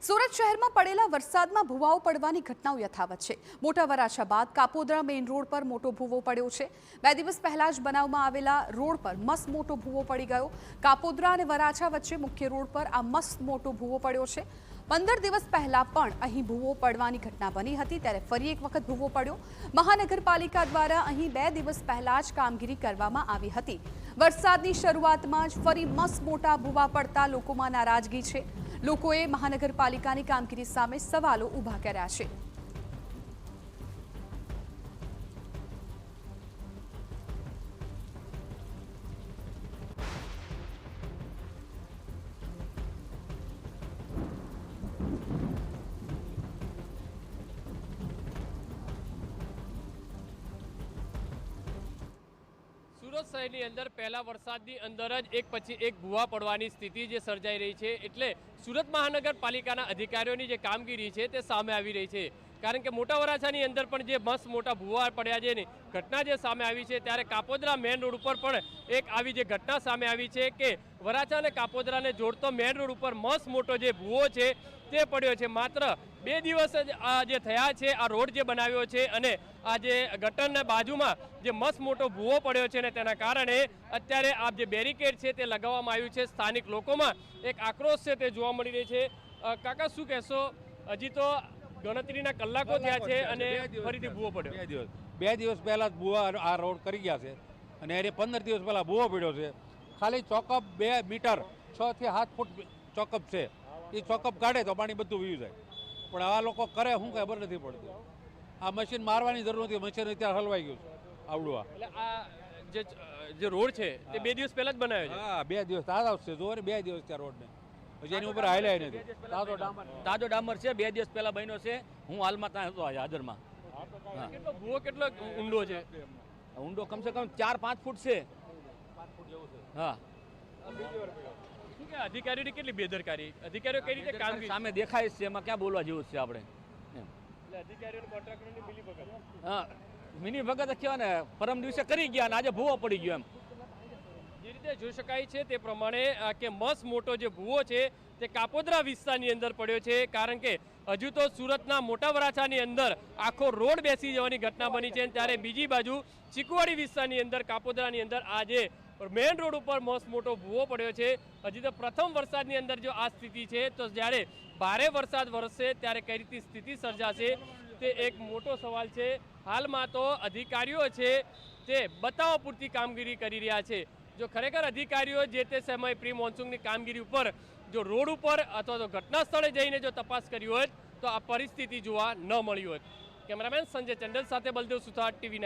સુરત શહેરમાં પડેલા વરસાદમાં ભૂવાઓ પડવાની ઘટનાઓ યથાવત છે। મોટા વરાછા બાદ કાપોદ્રા મેઇન રોડ પર મોટો ભૂવો પડ્યો છે। 2 દિવસ પહેલા જ બનાવવામાં આવેલા રોડ પર મસ્ત મોટો ભૂવો પડી ગયો। કાપોદ્રા અને વરાછા વચ્ચે મુખ્ય રોડ પર આ મસ્ત મોટો ભૂવો પડ્યો છે। 15 દિવસ પહેલા પણ અહીં ભૂવો પડવાની ઘટના બની હતી, ત્યારે ફરી એક વખત ભૂવો પડ્યો। મહાનગરપાલિકા દ્વારા અહીં 2 દિવસ પહેલા જ કામગીરી કરવામાં આવી હતી। વરસાદની શરૂઆતમાં જ ફરી મસ્ત મોટા ભૂવા પડતા લોકોમાં નારાજગી છે। લોકોએ મહાનગરપાલિકાની કામગીરી સામે સવાલો ઊભા કર્યા છે। સુરત શહેરની અંદર પહેલા વરસાદની અંદર જ એક પછી એક ભૂવા પડવાની સ્થિતિ જે સર્જાઈ રહી છે, એટલે સુરત મહાનગરપાલિકાના અધિકારીઓની જે કામગીરી છે તે સામે આવી રહી છે। કારણ કે મોટા વરાછાની અંદર પણ જે મસ્ત મોટા ભૂવા પડ્યા છે ને ઘટના જે સામે આવી છે, ત્યારે કાપોદ્રા મેઇન રોડ ઉપર પણ એક આવી જે ઘટના સામે આવી છે કે વરાછા અને કાપોદ્રાને જોડતો મેઇન રોડ ઉપર મસ્ત મોટો જે ભૂવો છે તે પડ્યો છે। માત્ર 2 દિવસ જ આ જે થયા છે, આ રોડ જે બનાવ્યો છે અને આ જે ગટરના બાજુમાં જે મસ્ત મોટો ભૂવો પડ્યો છે ને તેના કારણે અત્યારે આ જે બેરિકેડ છે તે લગાવવામાં આવ્યું છે। સ્થાનિક લોકોમાં એક આક્રોશ છે તે જોવા મળી રહી છે। કાકા, શું કહેશો? હજી તો ગણતરીના કલાકો થયા છે અને ફરીથી ભૂવો પડ્યો। 2 દિવસ પહેલા જ ભૂવા આ રોડ કરી ગયા છે અને એને 15 દિવસ પહેલા ભૂવો પડ્યો છે। ખાલી ચોકઅપ 2 મીટર 6 થી 7 ફૂટ ચોકઅપ છે, એ ચોકઅપ કાઢે તો પાણી બધું વીયું જાય, પણ આ લોકો કરે શું ખબર નથી પડતી। આ મશીન મારવાની જરૂર નથી, મશીન અત્યારે હલવાઈ ગયું છે આવડું। એટલે આ જે રોડ છે તે 2 દિવસ પહેલા જ બનાવ્યો છે। હા, 2 દિવસ તાજા છે, જોવે 2 દિવસ ત્યાં રોડને હજી એની ઉપર હાલ્યા નથી। તાજો ડામર છે, 2 દિવસ પહેલા બન્યો છે। હું હાલમાં ત્યાં હતો હાજરમાં। કેટલો ભૂવો કેટલો ઊંડો છે? ઊંડો કમસે કમ 4-5 ફૂટ છે। હા, શું કે અધિકારીઓની કેટલી બેદરકારી, અધિકારીઓ કઈ રીતે કામગીરી સામે દેખાય છે, એમાં ક્યાં બોલવા જેવું છે આપણે? એટલે અધિકારીઓ કોન્ટ્રાક્ટરોની મિલીભગત। હા, મિની ભગત કહેવાય ને, પરમ દિવસે કરી ગયા ને આજે ભૂવો પડી ગયો એમ। જે રીતે જોઈ શકાય છે તે પ્રમાણે કે મસ્ત મોટો જે ભૂવો છે તે કાપોદ્રા વિસ્તારની અંદર પડ્યો છે। કારણ કે હજુ તો સુરતના મોટા વરાછાની અંદર આખો રોડ બેસી જવાની ઘટના બની છે, ત્યારે બીજી બાજુ ચીકુવાડી વિસ્તારની અંદર કાપોદ્રાની અંદર આજે મેઇન રોડ ઉપર મસ્ત મોટો ભૂવો પડ્યો છે। હજી તો પ્રથમ વરસાદની અંદર જો આ સ્થિતિ છે, તો જ્યારે ભારે વરસાદ વરસશે ત્યારે કઈ રીતે સ્થિતિ સર્જાશે તે એક મોટો સવાલ છે। હાલમાં તો અધિકારીઓ છે તે બતાવવા પૂરતી કામગીરી કરી રહ્યા છે। જો ખરેખર અધિકારીઓ જે તે સમયે પ્રી મોન્સૂનની કામગીરી ઉપર જો રોડ ઉપર અથવા તો ઘટના સ્થળે જઈને જો તપાસ કરી હોત તો આ પરિસ્થિતિ જોવા ન મળી હોત। કેમેરામેન સંજય ચંડલ સાથે બલદેવ સુથાર, TV9।